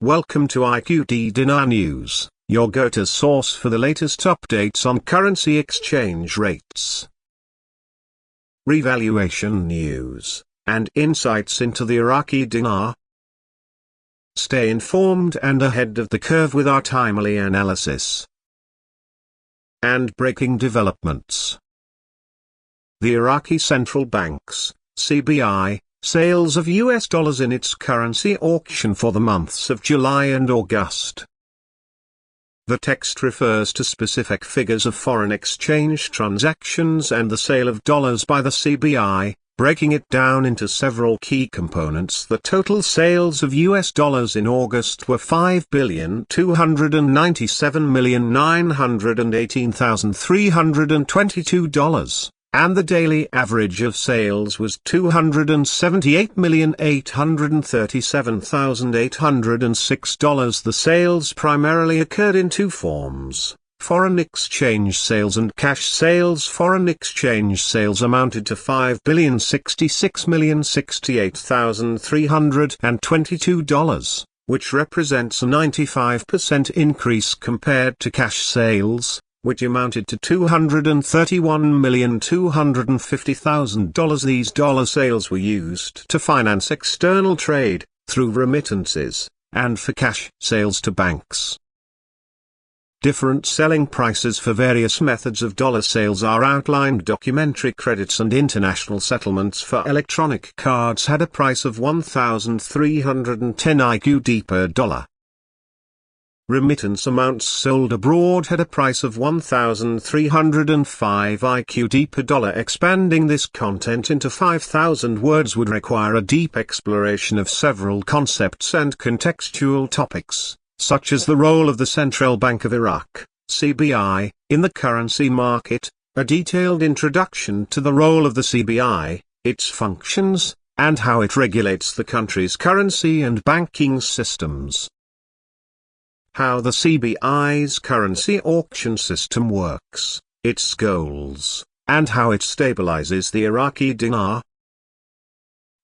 Welcome to IQD Dinar News, your go-to source for the latest updates on currency exchange rates, revaluation news, and insights into the Iraqi dinar. Stay informed and ahead of the curve with our timely analysis and breaking developments. The Iraqi Central Bank's CBI sales of US dollars in its currency auction for the months of July and August. The text refers to specific figures of foreign exchange transactions and the sale of dollars by the CBI, breaking it down into several key components. The total sales of US dollars in August were $5,297,918,322. And the daily average of sales was $278,837,806. The sales primarily occurred in two forms: foreign exchange sales and cash sales. Foreign exchange sales amounted to $5,066,068,322, which represents a 95% increase compared to cash sales, which amounted to $231,250,000. These dollar sales were used to finance external trade, through remittances, and for cash sales to banks. Different selling prices for various methods of dollar sales are outlined. Documentary credits and international settlements for electronic cards had a price of 1,310 IQD per dollar. Remittance amounts sold abroad had a price of 1,305 IQD per dollar. Expanding this content into 5,000 words would require a deep exploration of several concepts and contextual topics, such as the role of the Central Bank of Iraq, CBI, in the currency market, a detailed introduction to the role of the CBI, its functions, and how it regulates the country's currency and banking systems. How the CBI's currency auction system works, its goals, and how it stabilizes the Iraqi dinar.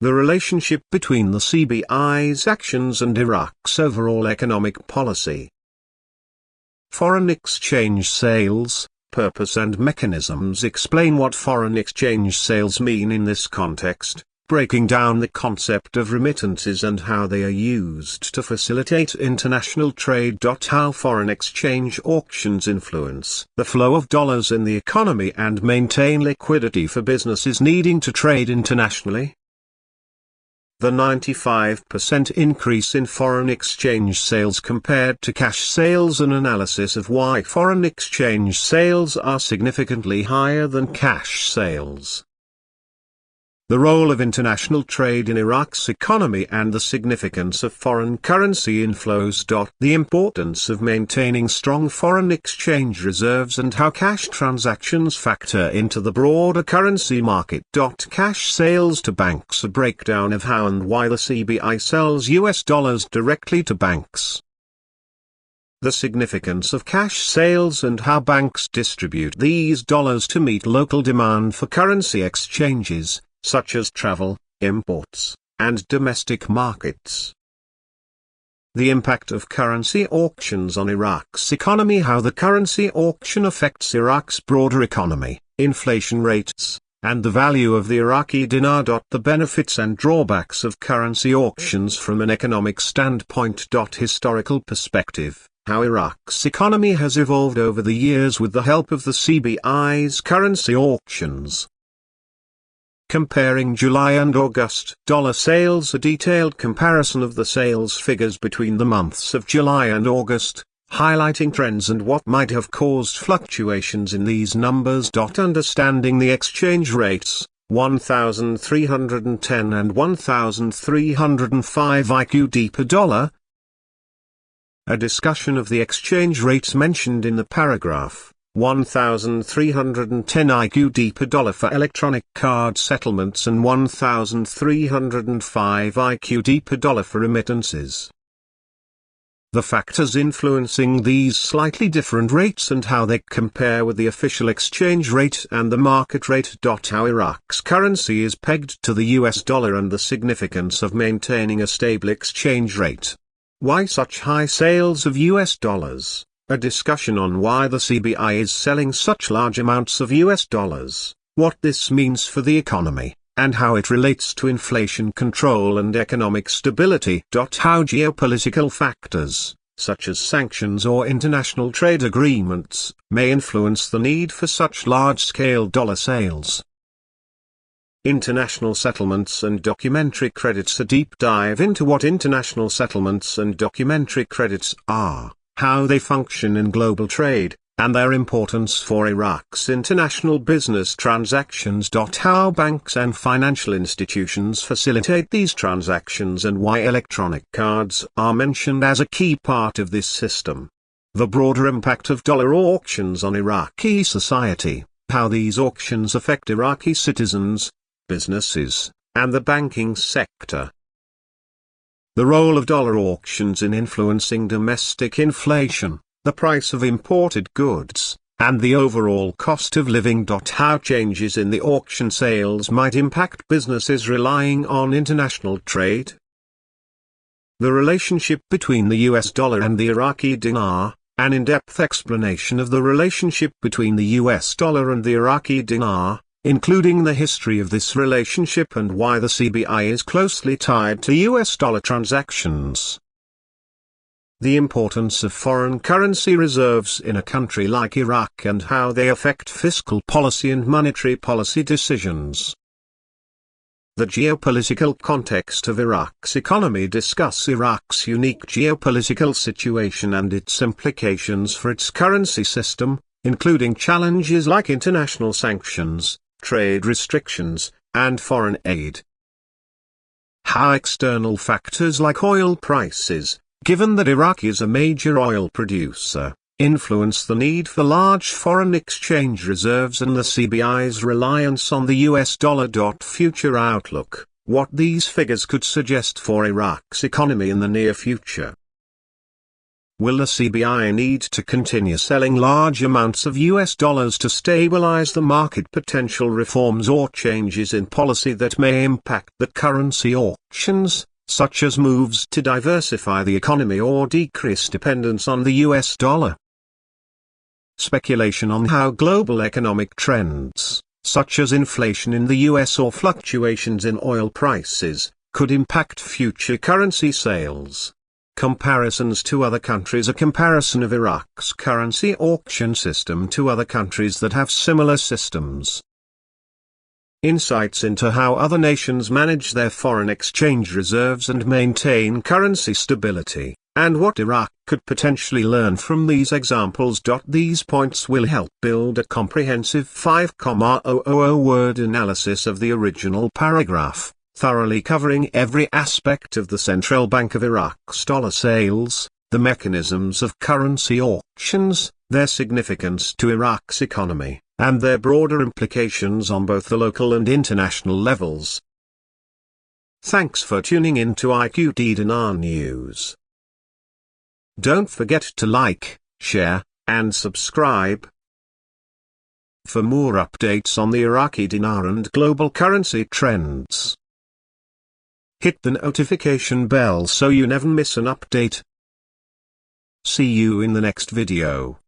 The relationship between the CBI's actions and Iraq's overall economic policy. Foreign exchange sales, purpose and mechanisms. Explain what foreign exchange sales mean in this context, breaking down the concept of remittances and how they are used to facilitate international trade. How foreign exchange auctions influence the flow of dollars in the economy and maintain liquidity for businesses needing to trade internationally. The 95% increase in foreign exchange sales compared to cash sales. An analysis of why foreign exchange sales are significantly higher than cash sales. The role of international trade in Iraq's economy and the significance of foreign currency inflows. The importance of maintaining strong foreign exchange reserves and how cash transactions factor into the broader currency market. Cash sales to banks. A breakdown of how and why the CBI sells US dollars directly to banks. The significance of cash sales and how banks distribute these dollars to meet local demand for currency exchanges, such as travel, imports, and domestic markets. The impact of currency auctions on Iraq's economy. How the currency auction affects Iraq's broader economy, inflation rates, and the value of the Iraqi dinar. The benefits and drawbacks of currency auctions from an economic standpoint. Historical perspective. How Iraq's economy has evolved over the years with the help of the CBI's currency auctions. Comparing July and August dollar sales. A detailed comparison of the sales figures between the months of July and August, highlighting trends and what might have caused fluctuations in these numbers. Understanding the exchange rates, 1,310 and 1,305 IQD per dollar. A discussion of the exchange rates mentioned in the paragraph. 1,310 IQD per dollar for electronic card settlements and 1,305 IQD per dollar for remittances. The factors influencing these slightly different rates and how they compare with the official exchange rate and the market rate. How Iraq's currency is pegged to the US dollar and the significance of maintaining a stable exchange rate. Why such high sales of US dollars? A discussion on why the CBI is selling such large amounts of US dollars, what this means for the economy, and how it relates to inflation control and economic stability. How geopolitical factors, such as sanctions or international trade agreements, may influence the need for such large-scale dollar sales. International settlements and documentary credits. A deep dive into what international settlements and documentary credits are, how they function in global trade, and their importance for Iraq's international business transactions. How banks and financial institutions facilitate these transactions and why electronic cards are mentioned as a key part of this system. The broader impact of dollar auctions on Iraqi society, how these auctions affect Iraqi citizens, businesses, and the banking sector. The role of dollar auctions in influencing domestic inflation, the price of imported goods, and the overall cost of living. How changes in the auction sales might impact businesses relying on international trade. The relationship between the US dollar and the Iraqi dinar, an in-depth explanation of the relationship between the US dollar and the Iraqi dinar, including the history of this relationship and why the CBI is closely tied to US dollar transactions. The importance of foreign currency reserves in a country like Iraq and how they affect fiscal policy and monetary policy decisions. The geopolitical context of Iraq's economy. Discuss Iraq's unique geopolitical situation and its implications for its currency system, including challenges like international sanctions, trade restrictions, and foreign aid. How external factors like oil prices, given that Iraq is a major oil producer, influence the need for large foreign exchange reserves and the CBI's reliance on the US dollar. Future outlook, what these figures could suggest for Iraq's economy in the near future. Will the CBI need to continue selling large amounts of US dollars to stabilize the market? Potential reforms or changes in policy that may impact the currency auctions, such as moves to diversify the economy or decrease dependence on the US dollar. Speculation on how global economic trends, such as inflation in the US or fluctuations in oil prices, could impact future currency sales. Comparisons to other countries. A comparison of Iraq's currency auction system to other countries that have similar systems. Insights into how other nations manage their foreign exchange reserves and maintain currency stability, and what Iraq could potentially learn from these examples. These points will help build a comprehensive 5,000 word analysis of the original paragraph, thoroughly covering every aspect of the Central Bank of Iraq's dollar sales, the mechanisms of currency auctions, their significance to Iraq's economy, and their broader implications on both the local and international levels. Thanks for tuning in to IQD Dinar News. Don't forget to like, share, and subscribe. For more updates on the Iraqi dinar and global currency trends, hit the notification bell so you never miss an update. See you in the next video.